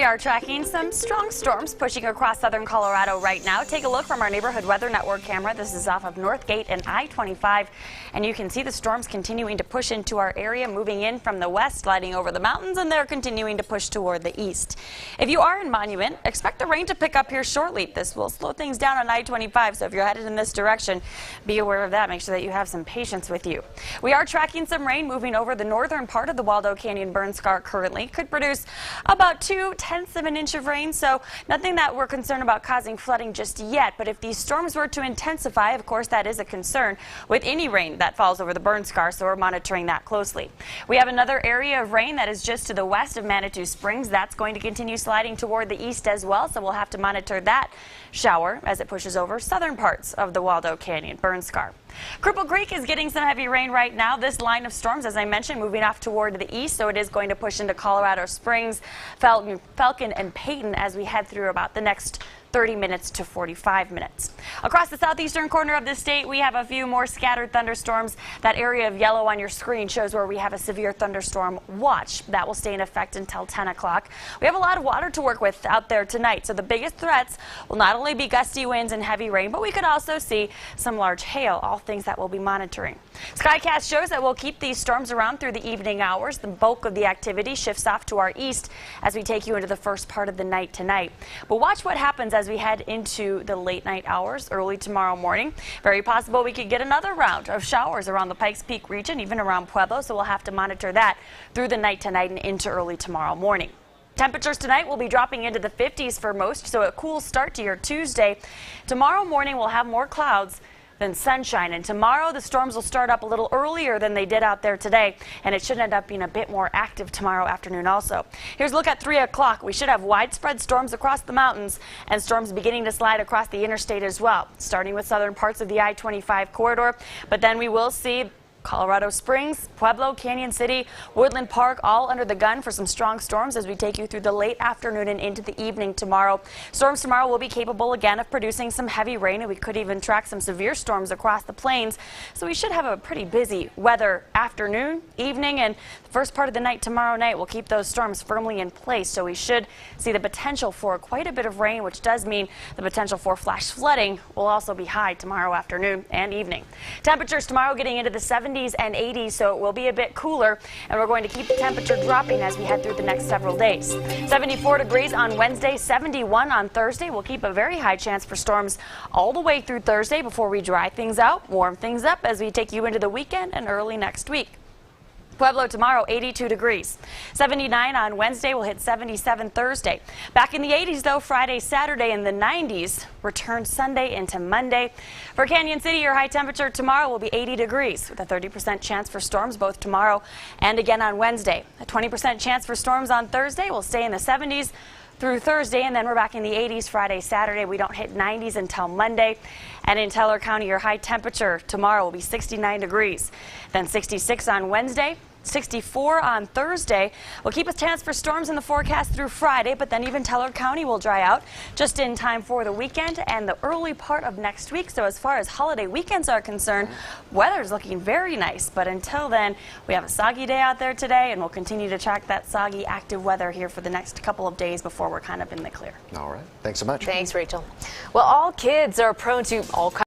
We are tracking some strong storms pushing across southern Colorado right now. Take a look from our Neighborhood Weather Network camera. This is off of Northgate and I-25, and you can see the storms continuing to push into our area, moving in from the west, sliding over the mountains, and they're continuing to push toward the east. If you are in Monument, expect the rain to pick up here shortly. This will slow things down on I-25, so if you're headed in this direction, be aware of that. Make sure that you have some patience with you. We are tracking some rain moving over the northern part of the Waldo Canyon burn scar currently. Could produce about 2/10 of an inch of rain, so nothing that we're concerned about causing flooding just yet. But if these storms were to intensify, of course, that is a concern with any rain that falls over the burn scar, so we're monitoring that closely. We have another area of rain that is just to the west of Manitou Springs. That's going to continue sliding toward the east as well, so we'll have to monitor that shower as it pushes over southern parts of the Waldo Canyon burn scar. Cripple Creek is getting some heavy rain right now. This line of storms, as I mentioned, moving off toward the east, so it is going to push into Colorado Springs, Falcon, and Peyton as we head through about the next 30 minutes to 45 minutes. Across the southeastern corner of the state, we have a few more scattered thunderstorms. That area of yellow on your screen shows where we have a severe thunderstorm watch. That will stay in effect until 10 o'clock. We have a lot of water to work with out there tonight, so the biggest threats will not only be gusty winds and heavy rain, but we could also see some large hail, all things that we'll be monitoring. Skycast shows that we'll keep these storms around through the evening hours. The bulk of the activity shifts off to our east as we take you into the first part of the night tonight. But watch what happens as we head into the late night hours early tomorrow morning. Very possible we could get another round of showers around the Pikes Peak region, even around Pueblo, so we'll have to monitor that through the night tonight and into early tomorrow morning. Temperatures tonight will be dropping into the 50s for most, so a cool start to your Tuesday. Tomorrow morning we'll have more clouds than sunshine, and tomorrow the storms will start up a little earlier than they did out there today, and it should end up being a bit more active tomorrow afternoon also. Here's a look at 3 o'clock. We should have widespread storms across the mountains and storms beginning to slide across the interstate as well, starting with southern parts of the I-25 corridor, but then we will see Colorado Springs, Pueblo, Canyon City, Woodland Park, all under the gun for some strong storms as we take you through the late afternoon and into the evening tomorrow. Storms tomorrow will be capable again of producing some heavy rain, and we could even track some severe storms across the plains. So we should have a pretty busy weather afternoon, evening, and the first part of the night tomorrow night will keep those storms firmly in place. So we should see the potential for quite a bit of rain, which does mean the potential for flash flooding will also be high tomorrow afternoon and evening. Temperatures tomorrow getting into the 70s and 80s, so it will be a bit cooler, and we're going to keep the temperature dropping as we head through the next several days. 74 degrees on Wednesday, 71 on Thursday. We'll keep a very high chance for storms all the way through Thursday before we dry things out, warm things up as we take you into the weekend and early next week. Pueblo tomorrow, 82 degrees. 79 on Wednesday, will hit 77 Thursday. Back in the 80s, though, Friday, Saturday in the 90s. Return Sunday into Monday. For Canyon City, your high temperature tomorrow will be 80 degrees with a 30% chance for storms both tomorrow and again on Wednesday. A 20% chance for storms on Thursday. Will stay in the 70s through Thursday, and then we're back in the 80s Friday, Saturday. We don't hit 90s until Monday. And in Teller County, your high temperature tomorrow will be 69 degrees. Then 66 on Wednesday. 64 on Thursday. We'll keep a chance for storms in the forecast through Friday, but then even Teller County will dry out just in time for the weekend and the early part of next week. So as far as holiday weekends are concerned, weather's looking very nice. But until then, we have a soggy day out there today, and we'll continue to track that soggy, active weather here for the next couple of days before we're kind of in the clear. All right. Thanks so much. Thanks, Rachel. Well, all kids are prone to all kinds